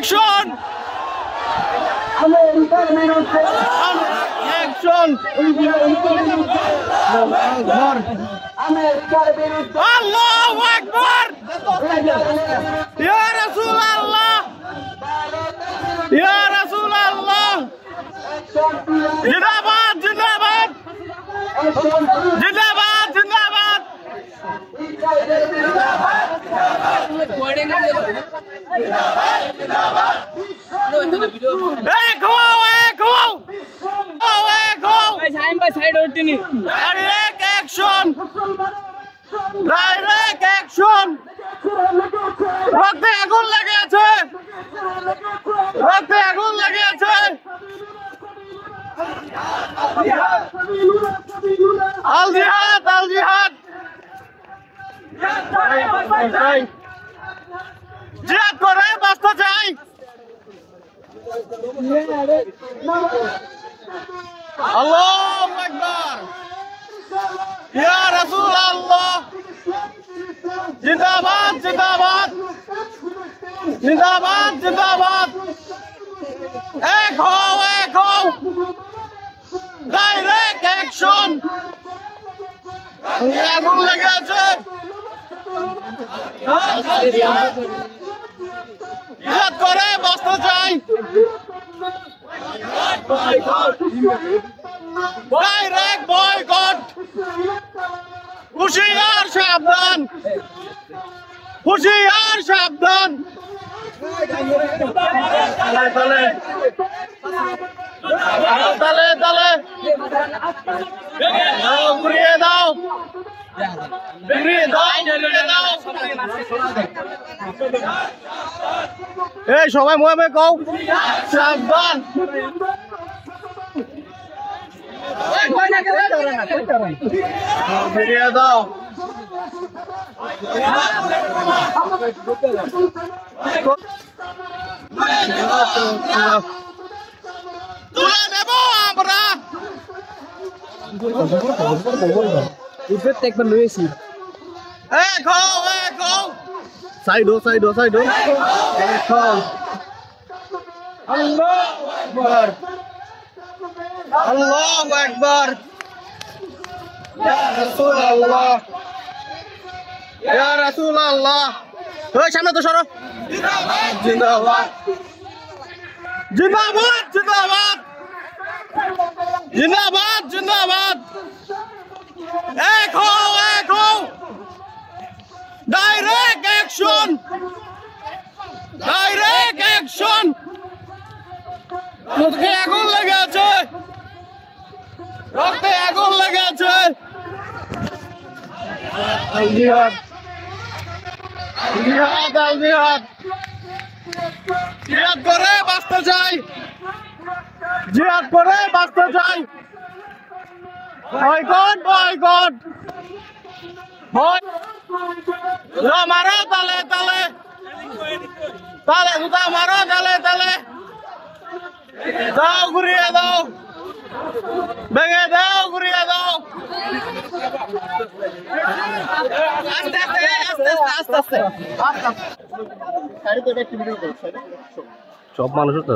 action action আল্লাহু আকবার ইয়া রাসূলুল্লাহ ইয়া রাসূলুল্লাহ জিন্দাবাদ জিন্দাবাদ জিন্দাবাদ জিন্দাবাদ ডাইরেক্ট অ্যাকশন ডাইরেক্ট অ্যাকশন রক্তে আগুন লেগে আছে রক্তে আগুন লেগে আছে আল জিহাদ আল জিহাদ জিহাদ করে বাঁচতে চাই আল্লাহু আকবার ইয়া রাসূলুল্লাহ জিন্দাবাদ জিন্দাবাদ জিন্দাবাদ জিন্দাবাদ এক হও ডাইরেক্ট অ্যাকশন আগুন লেগে আছে জিহাদ করে বাঁচতে চাই ডাইরেক্ট বয়কট হুঁশিয়ার সাবধান হুঁশিয়ার সাবধান তালে তালে তালে ঘুরিয়ে দাও ঘুরিয়ে দাও এই সবাই মুখে কও সাবধান ঘুরিয়ে দাও তুলে নেব আমরা একবার লয়েছি সাইড হো আল্লাহু আকবার ইয়া রাসূলুল্লাহ ওই সামনে তো সরো জিন্দাবাদ জিন্দাবাদ জিন্দাবাদ জিন্দাবাদ জিন্দাবাদ এক হও ডাইরেক্ট অ্যাকশন রক্তে আগুন লেগে আছে রক্তে আগুন লেগে আছে আল জিহাদ জিহাদ আল জিহাদ জিহাদ করে বাঁচতে চাই জিহাদ করে বাঁচতে চাই বয়কট বয়কট মারো তালে তালে তালে জুতা মারো তালে তালে দাও ঘুরিয়ে দাও ভেঙে দাও ঘুরিয়ে দাও আস্তে আস্তে আস্তে সব মানুষের তো